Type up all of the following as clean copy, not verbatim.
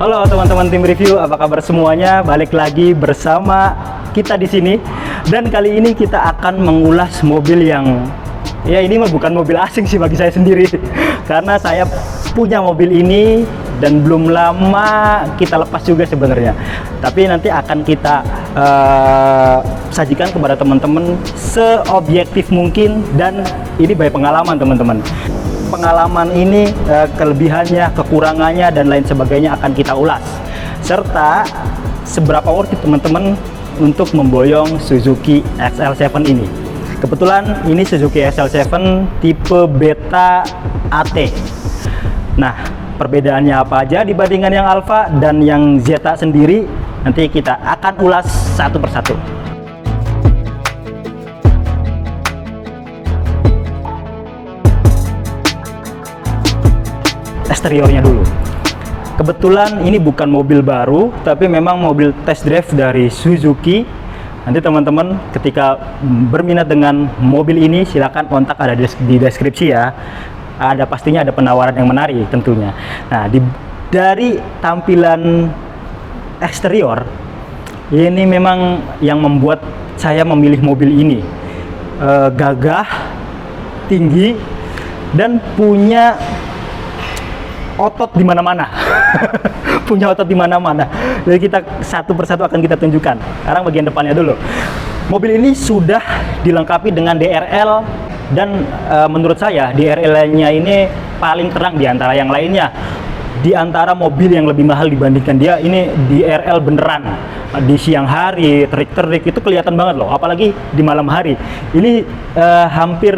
Halo teman-teman tim review, apa kabar semuanya? Balik lagi bersama kita di sini. Dan kali ini kita akan mengulas mobil yang ini mah bukan mobil asing sih bagi saya sendiri. Karena saya punya mobil ini dan belum lama kita lepas juga sebenarnya. Tapi nanti akan kita sajikan kepada teman-teman seobjektif mungkin, dan ini by pengalaman teman-teman. Pengalaman ini, kelebihannya, kekurangannya, dan lain sebagainya akan kita ulas, serta seberapa worth it teman-teman untuk memboyong Suzuki XL7 ini. Kebetulan ini Suzuki XL7 tipe Beta AT. Nah, perbedaannya apa aja dibandingkan yang Alfa dan yang Zeta sendiri, nanti kita akan ulas satu persatu. Eksteriornya dulu. Kebetulan ini bukan mobil baru, tapi memang mobil test drive dari Suzuki. Nanti teman-teman ketika berminat dengan mobil ini, silakan kontak, ada di deskripsi ya. Pastinya ada penawaran yang menarik tentunya. Nah, dari tampilan eksterior, ini memang yang membuat saya memilih mobil ini. Gagah, tinggi, dan punya otot di mana-mana. Punya otot di mana-mana. Jadi kita satu persatu akan kita tunjukkan. Sekarang bagian depannya dulu. Mobil ini sudah dilengkapi dengan DRL, dan menurut saya DRL-nya ini paling terang di antara yang lainnya. Di antara mobil yang lebih mahal dibandingkan dia, ini DRL beneran. Di siang hari, terik-terik itu kelihatan banget loh, apalagi di malam hari. Ini hampir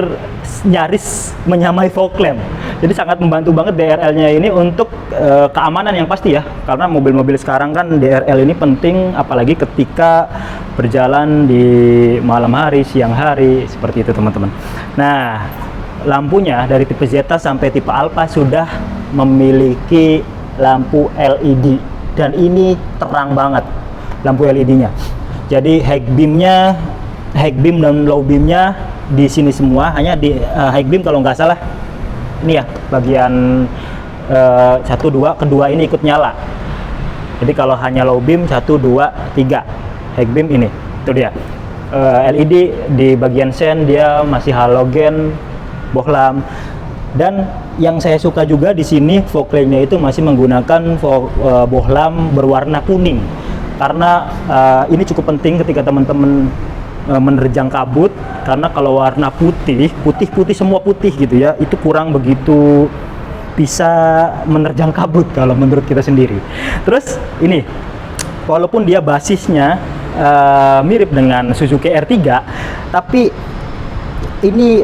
nyaris menyamai fog lamp. Jadi sangat membantu banget DRL-nya ini untuk keamanan yang pasti ya. Karena mobil-mobil sekarang kan DRL ini penting, apalagi ketika berjalan di malam hari, siang hari, seperti itu teman-teman. Nah, lampunya dari tipe Zeta sampai tipe Alfa sudah memiliki lampu LED, dan ini terang banget lampu LED-nya. Jadi high beam dan low beamnya di sini semua. Hanya di high beam kalau nggak salah ini ya, bagian 1, 2, kedua ini ikut nyala. Jadi kalau hanya low beam 1, 2, 3, high beam ini itu dia. LED di bagian sen dia masih halogen, bohlam. Dan yang saya suka juga di sini fog lamp-nya itu masih menggunakan bohlam berwarna kuning, karena ini cukup penting ketika teman-teman menerjang kabut. Karena kalau warna putih semua putih gitu ya, itu kurang begitu bisa menerjang kabut kalau menurut kita sendiri. Terus ini, walaupun dia basisnya mirip dengan Suzuki R3, tapi ini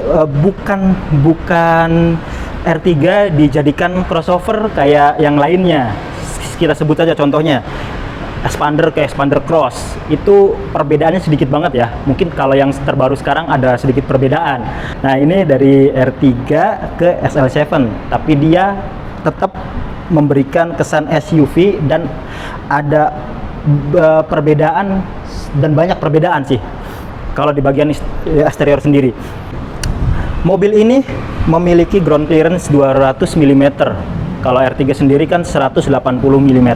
bukan R3 dijadikan crossover kayak yang lainnya. Kita sebut aja contohnya Expander ke Expander Cross. Itu perbedaannya sedikit banget ya. Mungkin kalau yang terbaru sekarang ada sedikit perbedaan. Nah, ini dari R3 ke XL7, tapi dia tetap memberikan kesan SUV, dan ada perbedaan, dan banyak perbedaan sih kalau di bagian eksterior sendiri. Mobil ini memiliki ground clearance 200 mm. Kalau R3 sendiri kan 180 mm.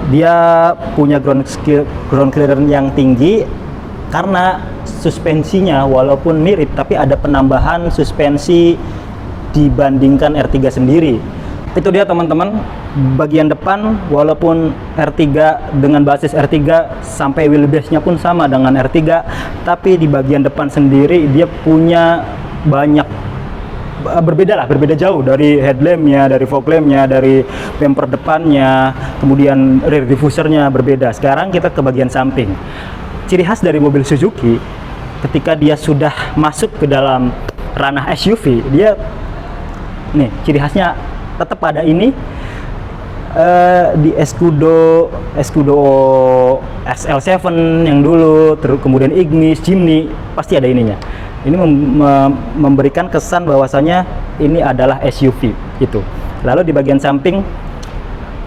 Dia punya ground clearance yang tinggi karena suspensinya walaupun mirip, tapi ada penambahan suspensi dibandingkan R3 sendiri. Itu dia teman-teman, bagian depan walaupun R3 dengan basis R3 sampai wheelbase-nya pun sama dengan R3, tapi di bagian depan sendiri dia punya banyak berbeda jauh, dari headlampnya, dari fog lampnya, dari bumper depannya, kemudian rear diffusernya berbeda. Sekarang kita ke bagian samping. Ciri khas dari mobil Suzuki ketika dia sudah masuk ke dalam ranah SUV, dia nih ciri khasnya tetap ada ini. Di Escudo XL7 yang dulu, terus kemudian Ignis, Jimny, pasti ada ininya. Ini memberikan kesan bahwasanya ini adalah SUV itu. Lalu di bagian samping,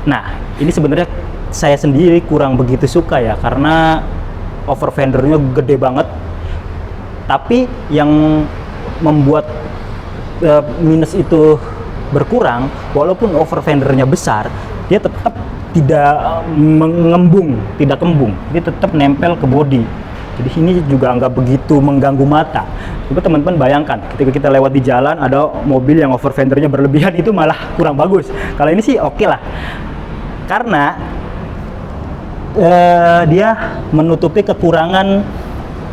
nah ini sebenarnya saya sendiri kurang begitu suka ya, karena over fendernya gede banget. Tapi yang membuat minus itu berkurang, walaupun over fendernya besar, dia tetap tidak mengembung, tidak kembung, jadi tetap nempel ke bodi. Jadi ini juga nggak begitu mengganggu mata. Coba teman-teman bayangkan, ketika kita lewat di jalan ada mobil yang over fendernya berlebihan, itu malah kurang bagus. Kalau ini sih oke lah, karena dia menutupi kekurangan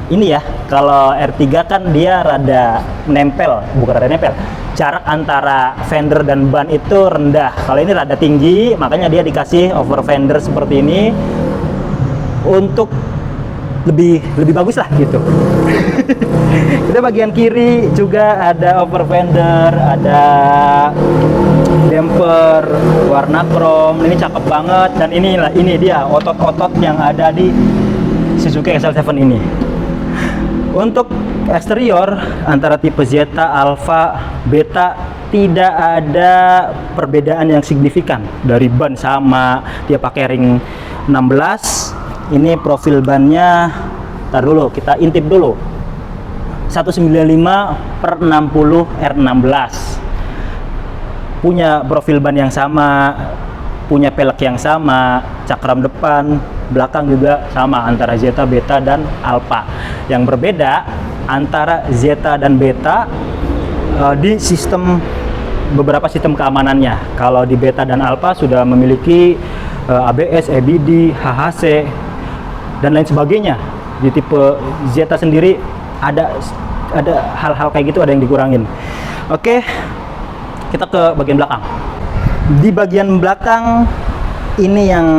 ini ya. Kalau R3 kan dia rada nempel, bukan rada nempel, jarak antara fender dan ban itu rendah. Kalau ini rada tinggi, makanya dia dikasih over fender seperti ini untuk lebih bagus lah gitu. Kita bagian kiri juga ada over fender, ada damper warna chrome, ini cakep banget. Dan ini dia otot-otot yang ada di Suzuki SL7 ini. Untuk eksterior antara tipe Zeta, Alpha, Beta tidak ada perbedaan yang signifikan. Dari ban sama, dia pakai ring 16. Ini profil bannya, ntar dulu kita intip dulu, 195/60 R16. Punya profil ban yang sama, punya pelek yang sama, cakram depan, belakang juga sama antara Zeta, Beta, dan Alpha. Yang berbeda antara Zeta dan Beta di sistem, beberapa sistem keamanannya. Kalau di Beta dan Alpha sudah memiliki ABS, EBD, HHC, dan lain sebagainya. Di tipe Zeta sendiri ada hal-hal kayak gitu, ada yang dikurangin. Oke, kita ke bagian belakang. Di bagian belakang ini yang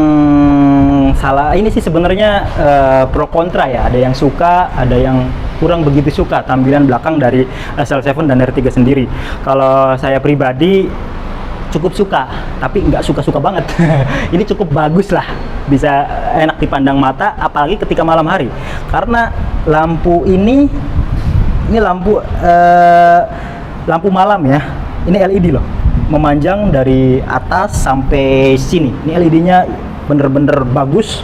salah, ini sih sebenarnya pro kontra ya. Ada yang suka, ada yang kurang begitu suka tampilan belakang dari SL7 dan R3 sendiri. Kalau saya pribadi cukup suka, tapi nggak suka-suka banget. Ini cukup bagus lah, bisa enak dipandang mata, apalagi ketika malam hari. Karena lampu ini lampu malam ya. Ini LED loh, memanjang dari atas sampai sini. Ini LED-nya bener-bener bagus,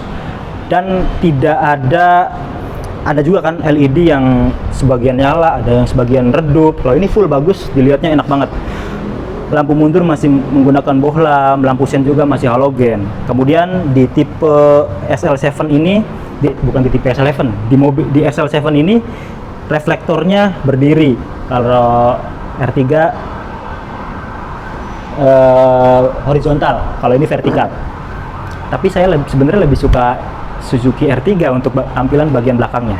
dan tidak ada juga kan LED yang sebagian nyala, ada yang sebagian redup. Kalau ini full bagus, dilihatnya enak banget. Lampu mundur masih menggunakan bohlam, lampu sen juga masih halogen. Kemudian di tipe SL7 ini, bukan di tipe SL7, di SL7 ini reflektornya berdiri. Kalau R3 horizontal, kalau ini vertikal. Tapi saya sebenarnya lebih suka Suzuki R3 untuk tampilan bagian belakangnya.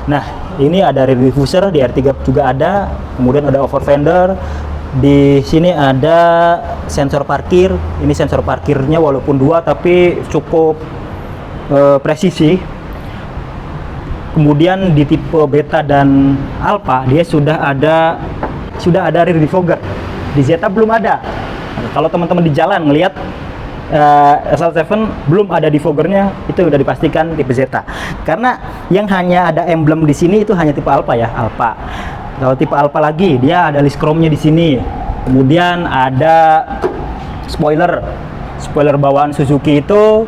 Nah, ini ada rear diffuser, di R3 juga ada. Kemudian ada over fender. Di sini ada sensor parkir. Ini sensor parkirnya walaupun 2 tapi cukup presisi. Kemudian di tipe Beta dan Alpha dia sudah ada rear defogger. Di Zeta belum ada. Kalau teman-teman di jalan ngelihat SL7 belum ada defoggernya, itu udah dipastikan tipe Zeta. Karena yang hanya ada emblem di sini itu hanya tipe Alpha ya, Alpha. Kalau tipe Alpha lagi, dia ada list chrome-nya di sini. Kemudian ada spoiler bawaan Suzuki itu,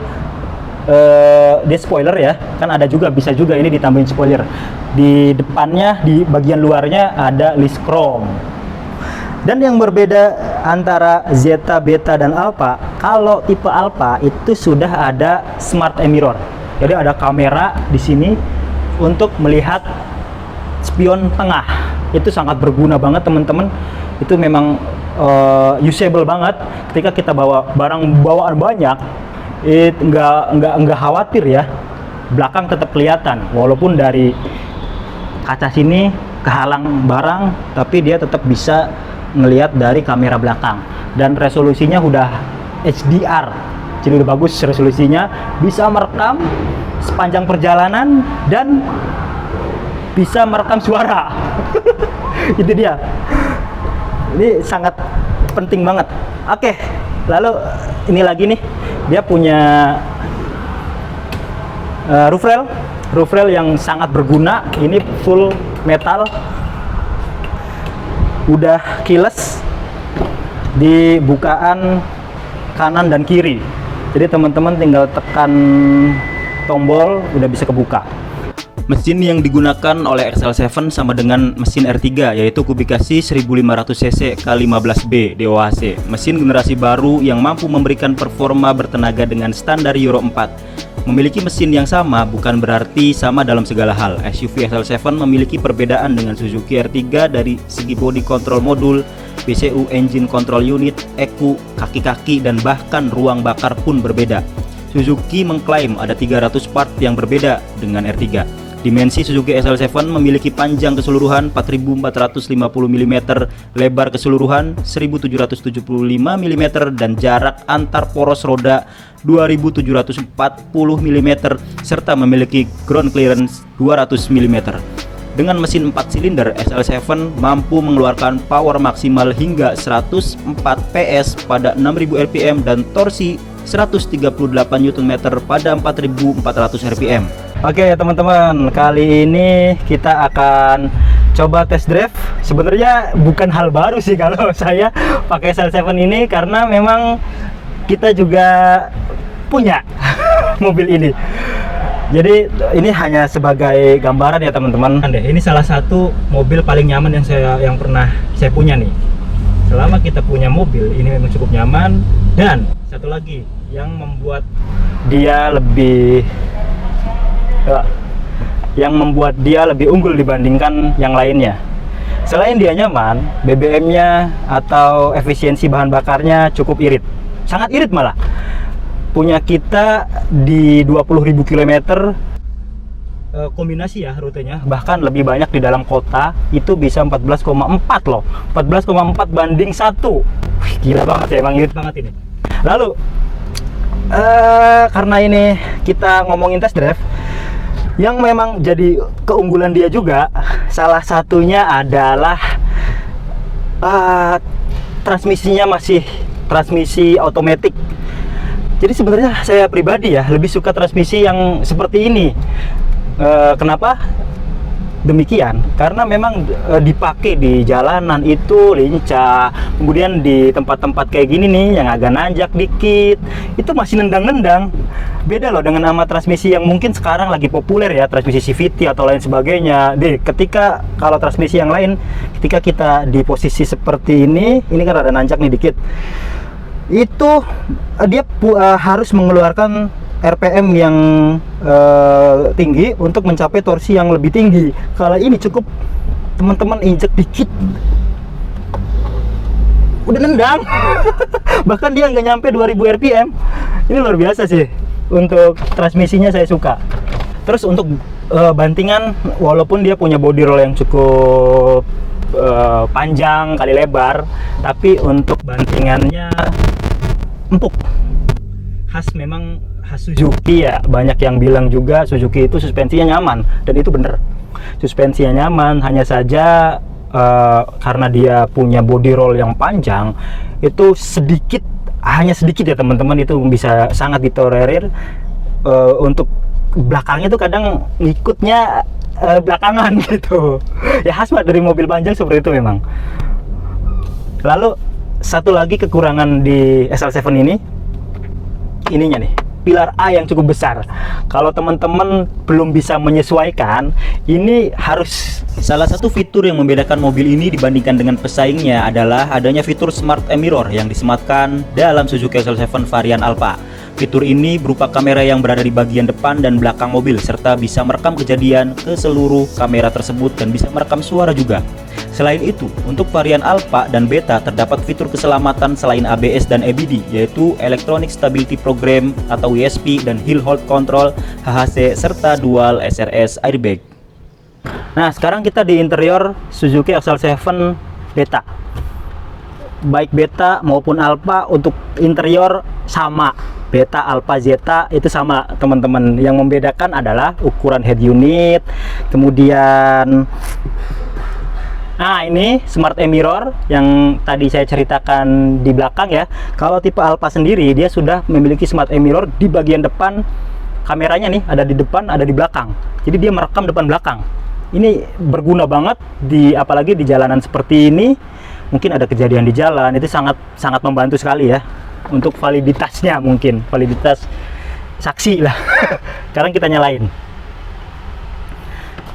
dia spoiler ya. Kan ada juga, bisa juga ini ditambahin spoiler. Di depannya, di bagian luarnya ada list chrome. Dan yang berbeda antara Zeta, Beta, dan Alpha, kalau tipe Alpha itu sudah ada smart mirror. Jadi ada kamera di sini untuk melihat spion tengah. Itu sangat berguna banget teman-teman. Itu memang usable banget ketika kita bawa barang bawaan banyak. Nggak khawatir ya, belakang tetap kelihatan walaupun dari kaca sini kehalang barang, tapi dia tetap bisa ngelihat dari kamera belakang. Dan resolusinya udah HDR, jadi udah bagus resolusinya, bisa merekam sepanjang perjalanan dan bisa merekam suara. Itu dia, ini sangat penting banget. Oke, lalu ini lagi nih, dia punya roof rail yang sangat berguna. Ini full metal, udah keyless di bukaan kanan dan kiri. Jadi teman-teman tinggal tekan tombol udah bisa kebuka. Mesin yang digunakan oleh XL7 sama dengan mesin R3, yaitu kubikasi 1500 cc K15B DOHC. Mesin generasi baru yang mampu memberikan performa bertenaga dengan standar Euro 4. Memiliki mesin yang sama bukan berarti sama dalam segala hal. SUV XL7 memiliki perbedaan dengan Suzuki R3 dari segi body control modul, PCU engine control unit, ECU, kaki-kaki, dan bahkan ruang bakar pun berbeda. Suzuki mengklaim ada 300 part yang berbeda dengan R3. Dimensi Suzuki SL7 memiliki panjang keseluruhan 4450 mm, lebar keseluruhan 1775 mm, dan jarak antar poros roda 2740 mm, serta memiliki ground clearance 200 mm. Dengan mesin 4 silinder, SL7 mampu mengeluarkan power maksimal hingga 104 PS pada 6000 rpm dan torsi 138 Nm pada 4400 rpm. Oke teman-teman, kali ini kita akan coba test drive. Sebenarnya bukan hal baru sih kalau saya pakai SL7 ini, karena memang kita juga punya mobil ini. Jadi ini hanya sebagai gambaran ya teman-teman. Ini salah satu mobil paling nyaman yang pernah saya punya nih. Selama kita punya mobil ini memang cukup nyaman, dan satu lagi yang membuat dia lebih unggul dibandingkan yang lainnya. Selain dia nyaman, BBM-nya atau efisiensi bahan bakarnya cukup irit. Sangat irit malah. Punya kita di 20.000 km kombinasi ya rutenya, bahkan lebih banyak di dalam kota itu bisa 14,4 loh. 14,4 banding 1. Wih, gila banget ya, emang irit banget ini. Lalu karena ini kita ngomongin test drive, yang memang jadi keunggulan dia juga salah satunya adalah transmisinya masih transmisi otomatis. Jadi sebenarnya saya pribadi ya lebih suka transmisi yang seperti ini. Kenapa demikian? Karena memang dipakai di jalanan itu lincah. Kemudian di tempat-tempat kayak gini nih yang agak nanjak dikit, itu masih nendang-nendang. Beda loh dengan sama transmisi yang mungkin sekarang lagi populer ya, transmisi CVT atau lain sebagainya. Ketika kalau transmisi yang lain, ketika kita di posisi seperti ini kan ada nanjak nih dikit, itu dia harus mengeluarkan RPM yang tinggi untuk mencapai torsi yang lebih tinggi. Kalau ini cukup teman-teman injek dikit udah nendang. Bahkan dia nggak nyampe 2000 rpm. Ini luar biasa sih. Untuk transmisinya saya suka. Terus untuk bantingan, walaupun dia punya body roll yang cukup panjang kali lebar, tapi untuk bantingannya empuk. Memang khas Suzuki ya. Banyak yang bilang juga Suzuki itu suspensinya nyaman, dan itu bener. Suspensinya nyaman, hanya saja karena dia punya body roll yang panjang, itu hanya sedikit ya teman-teman, itu bisa sangat ditolerir. Untuk belakangnya tuh kadang ngikutnya belakangan gitu. Ya khas dari mobil panjang seperti itu memang. Lalu satu lagi kekurangan di SL7 ininya nih, pilar A yang cukup besar. Kalau teman-teman belum bisa menyesuaikan, ini harus. Salah satu fitur yang membedakan mobil ini dibandingkan dengan pesaingnya adalah adanya fitur Smart Mirror yang disematkan dalam Suzuki SL7 varian Alpha. Fitur ini berupa kamera yang berada di bagian depan dan belakang mobil, serta bisa merekam kejadian ke seluruh kamera tersebut dan bisa merekam suara juga. Selain itu, untuk varian Alpha dan Beta terdapat fitur keselamatan selain ABS dan EBD, yaitu Electronic Stability Program atau ESP dan Hill Hold Control HHC serta Dual SRS Airbag. Nah, sekarang kita di interior Suzuki XL7 Beta. Baik Beta maupun Alpha untuk interior sama. Beta, Alpha, Zeta itu sama teman-teman. Yang membedakan adalah ukuran head unit, kemudian ini Smart Mirror yang tadi saya ceritakan di belakang ya. Kalau tipe Alpha sendiri dia sudah memiliki Smart Mirror di bagian depan. Kameranya nih ada di depan, ada di belakang. Jadi dia merekam depan belakang. Ini berguna banget apalagi di jalanan seperti ini. Mungkin ada kejadian di jalan, itu sangat membantu sekali ya untuk validitasnya, mungkin validitas saksi lah. Sekarang kita nyalain.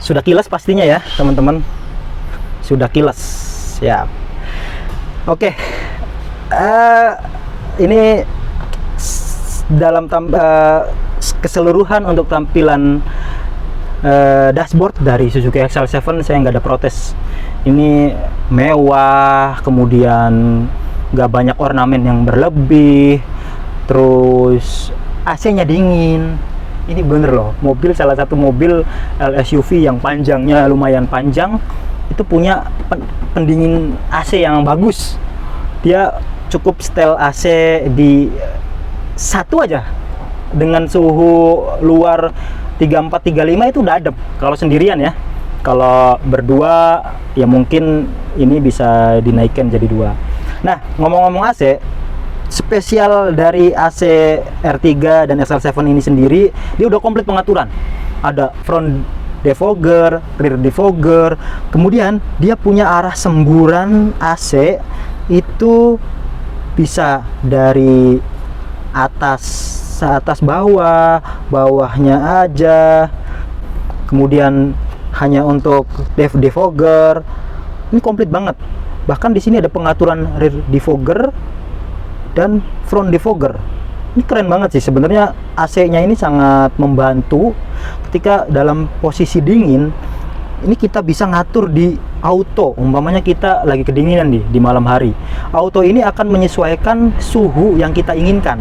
Sudah kilas pastinya ya teman-teman, sudah kilas ya. Oke, ini dalam keseluruhan untuk tampilan dashboard dari Suzuki XL7 saya nggak ada protes. Ini mewah, kemudian nggak banyak ornamen yang berlebih, terus AC-nya dingin. Ini bener loh, mobil salah satu mobil LSUV yang panjangnya lumayan panjang itu punya pendingin AC yang bagus. Dia cukup setel AC di satu aja dengan suhu luar 34-35 itu udah adem kalau sendirian ya. Kalau berdua ya mungkin ini bisa dinaikkan jadi 2. Nah, ngomong-ngomong AC, spesial dari AC R3 dan XL7 ini sendiri, dia udah komplit pengaturan. Ada front defogger, rear defogger, kemudian dia punya arah semburan AC itu bisa dari atas bawah, bawahnya aja, kemudian hanya untuk defogger. Ini komplit banget. Bahkan di sini ada pengaturan rear defogger dan front defogger. Ini keren banget sih sebenarnya. AC-nya ini sangat membantu ketika dalam posisi dingin. Ini kita bisa ngatur di auto. Umpamanya kita lagi kedinginan di malam hari, auto ini akan menyesuaikan suhu yang kita inginkan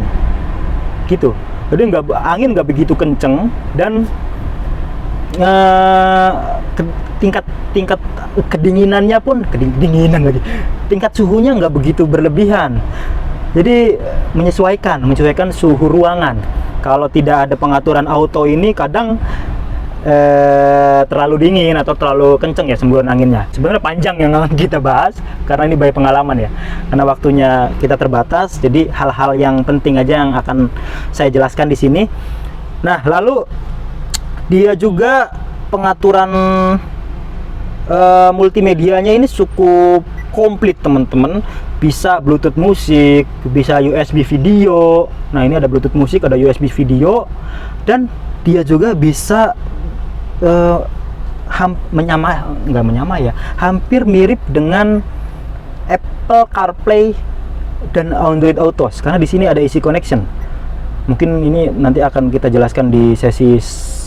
gitu. Jadi angin nggak begitu kenceng, dan tingkat kedinginannya pun tingkat suhunya nggak begitu berlebihan. Jadi menyesuaikan suhu ruangan. Kalau tidak ada pengaturan auto ini kadang terlalu dingin atau terlalu kenceng ya semburan anginnya. Sebenarnya panjang yang akan kita bahas karena ini by pengalaman ya. Karena waktunya kita terbatas, jadi hal-hal yang penting aja yang akan saya jelaskan di sini. Nah, lalu dia juga pengaturan multimedianya ini cukup komplit teman-teman. Bisa Bluetooth musik, bisa USB video. Nah, ini ada Bluetooth musik, ada USB video, dan dia juga bisa hampir mirip dengan Apple CarPlay dan Android Auto, karena di sini ada Easy Connection. Mungkin ini nanti akan kita jelaskan di sesi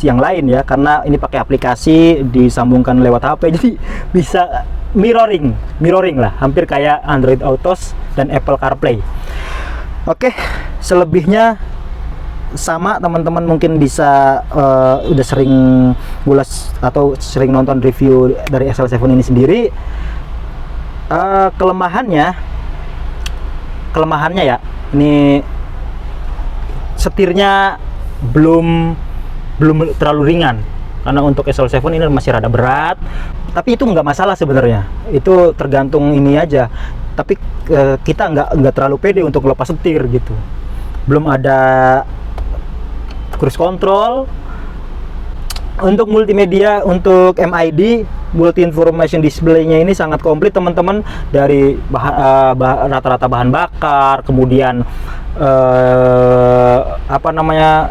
yang lain ya, karena ini pakai aplikasi disambungkan lewat HP, jadi bisa mirroring lah, hampir kayak Android Auto dan Apple CarPlay. Oke, selebihnya sama teman-teman mungkin bisa udah sering ngulas atau sering nonton review dari XL7 ini sendiri. Kelemahannya ya, ini setirnya belum terlalu ringan, karena untuk XL7 ini masih rada berat. Tapi itu nggak masalah sebenarnya, itu tergantung ini aja. Tapi kita nggak terlalu pede untuk lepas setir gitu. Belum ada cruise control. Untuk multimedia, untuk MID, multi information display-nya ini sangat komplit teman-teman. Dari rata-rata bahan bakar, kemudian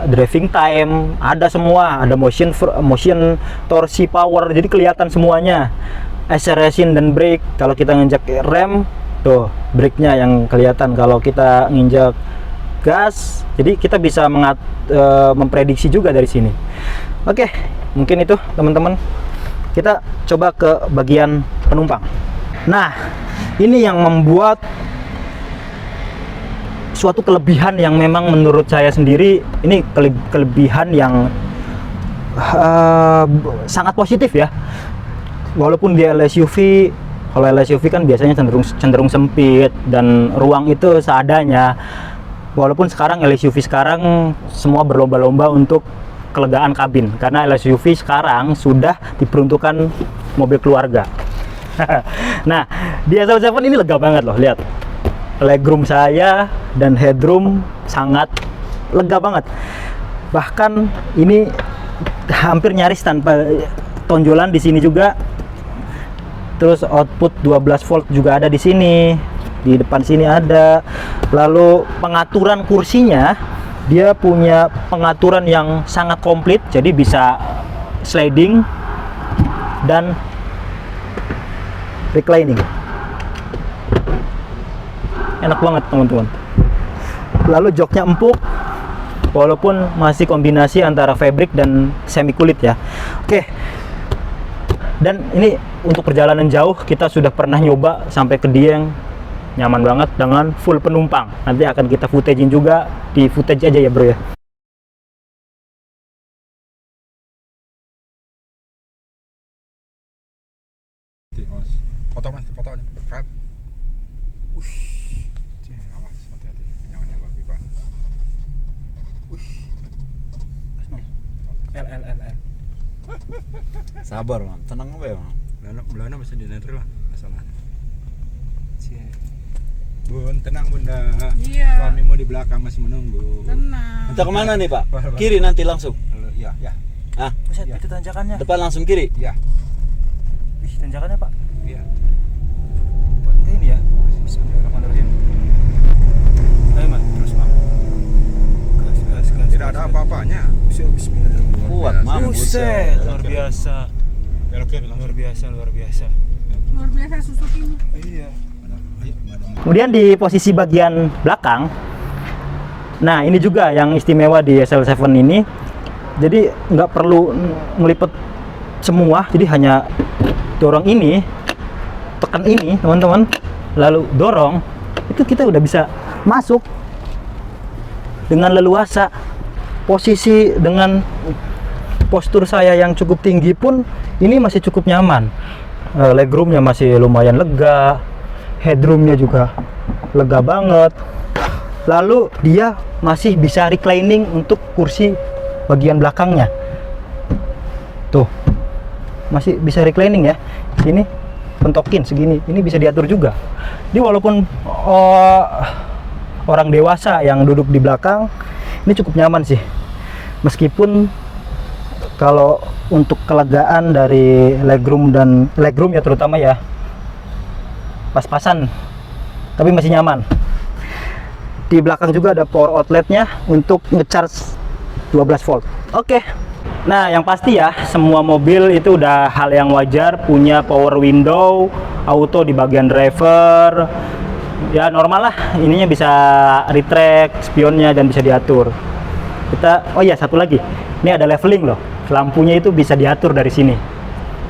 driving time, ada semua, ada motion torsi power, jadi kelihatan semuanya. Acceleration dan brake, kalau kita nginjak rem tuh brake-nya yang kelihatan, kalau kita nginjak gas, jadi kita bisa memprediksi juga dari sini. Oke, mungkin itu teman-teman. Kita coba ke bagian penumpang. Nah, ini yang membuat suatu kelebihan yang memang menurut saya sendiri ini kelebihan yang sangat positif ya. Walaupun di LSUV, kalau LSUV kan biasanya cenderung sempit dan ruang itu seadanya. Walaupun sekarang LSUV sekarang semua berlomba-lomba untuk kelegaan kabin, karena LSUV sekarang sudah diperuntukkan mobil keluarga. Nah, di XL7 ini lega banget loh, lihat. Legroom saya dan headroom sangat lega banget. Bahkan ini hampir nyaris tanpa tonjolan di sini juga. Terus output 12 volt juga ada di sini. Di depan sini ada. Lalu pengaturan kursinya, dia punya pengaturan yang sangat komplit, jadi bisa sliding dan reclining. Enak banget teman-teman. Lalu joknya empuk, walaupun masih kombinasi antara fabric dan semi kulit ya. Oke. Dan ini untuk perjalanan jauh kita sudah pernah nyoba sampai ke Dieng, nyaman banget dengan full penumpang. Nanti akan kita footagein juga, di footage aja ya bro ya. Foto mas, fotonya. Cut. Awas, hati-hati. Jangan nembak pipa. L. Sabar man, tenang apa ya man? Belanda masih di netral lah, masalah. Bun, tenang bunda. Iya. Suamimu di belakang masih menunggu. Tenang. Kita kemana nih pak? Kiri nanti langsung. Iya, ya. Ah, Buset, itu tanjakannya. depan langsung kiri. Iya. Wih, tanjakannya pak. Iya. Buat ini ya. Bismillahirrahmanirrahim. Ayo man, terus man. Gas. Tidak ada apa-apanya. Bismillahirrahmanirrahim. Kuat man. Buset, luar biasa. Belok kiri langsung. Luar biasa. Luar biasa Suzuki ini. Iya. Ayo, ada. Kemudian di posisi bagian belakang, nah ini juga yang istimewa di SL7 ini. Jadi nggak perlu ngelipet semua, jadi hanya dorong ini, tekan ini teman-teman, lalu dorong, itu kita udah bisa masuk dengan leluasa. Posisi dengan postur saya yang cukup tinggi pun ini masih cukup nyaman. Legroomnya masih lumayan lega, headroomnya juga lega banget. Lalu dia masih bisa reclining untuk kursi bagian belakangnya. Tuh, masih bisa reclining ya. Sini pentokin segini, ini bisa diatur juga. Jadi walaupun orang dewasa yang duduk di belakang, ini cukup nyaman sih. Meskipun kalau untuk kelegaan dari legroom ya terutama ya pas-pasan, tapi masih nyaman. Di belakang juga ada power outletnya untuk ngecharge 12 volt. Oke. Nah, yang pasti ya, semua mobil itu udah hal yang wajar punya power window, auto di bagian driver. Ya normal lah, ininya bisa retract spionnya dan bisa diatur. Oh iya, satu lagi. Ini ada leveling loh. Lampunya itu bisa diatur dari sini.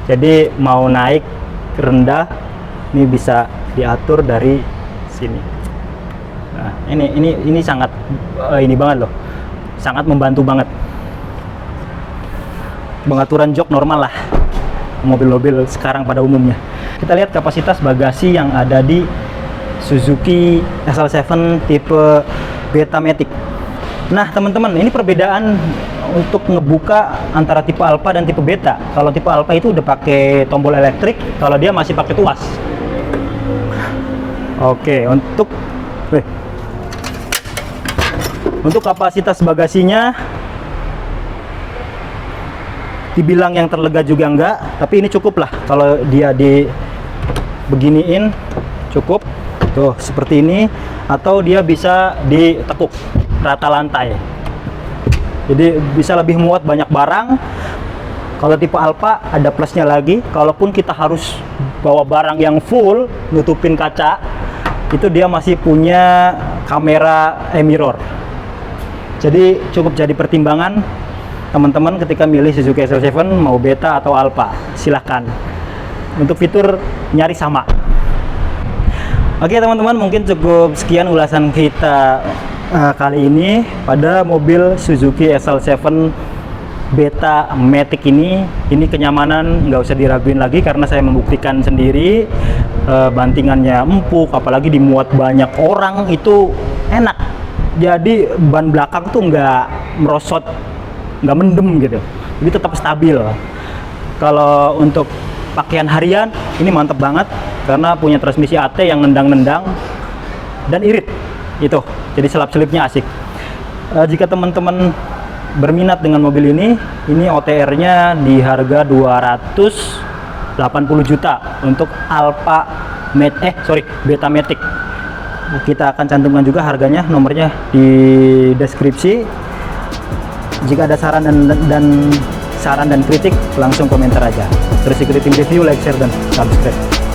Jadi mau naik rendah, ini bisa diatur dari sini. Nah, ini sangat ini banget loh. Sangat membantu banget. Pengaturan jok normal lah mobil-mobil sekarang pada umumnya. Kita lihat kapasitas bagasi yang ada di Suzuki SL7 tipe Beta Matic. Nah teman-teman, ini perbedaan untuk ngebuka antara tipe Alpha dan tipe Beta. Kalau tipe Alpha itu udah pakai tombol elektrik, kalau dia masih pakai tuas. Oke, untuk kapasitas bagasinya dibilang yang terlega juga enggak, tapi ini cukup lah kalau dia beginiin cukup tuh seperti ini, atau dia bisa ditekuk rata lantai, jadi bisa lebih muat banyak barang. Kalau tipe Alpha ada plusnya lagi, kalaupun kita harus bawa barang yang full nutupin kaca, itu dia masih punya kamera mirror. Jadi cukup jadi pertimbangan teman-teman ketika milih Suzuki SL7 mau Beta atau Alpha, silahkan. Untuk fitur nyaris sama. Oke teman-teman, mungkin cukup sekian ulasan kita kali ini pada mobil Suzuki SL7 Beta Matic ini. Ini kenyamanan nggak usah diraguin lagi karena saya membuktikan sendiri. Bantingannya empuk, apalagi dimuat banyak orang itu enak. Jadi ban belakang tuh nggak merosot, nggak mendem gitu, jadi tetap stabil. Kalau untuk pakaian harian ini mantep banget karena punya transmisi AT yang nendang-nendang dan irit itu, jadi selap-selipnya asik. Jika teman-teman berminat dengan mobil ini OTR-nya di harga 280 juta untuk Alpha Beta Matic. Kita akan cantumkan juga harganya, nomornya di deskripsi. Jika ada saran dan saran dan kritik langsung komentar aja. Terus ikuti tim review, like, share, dan subscribe.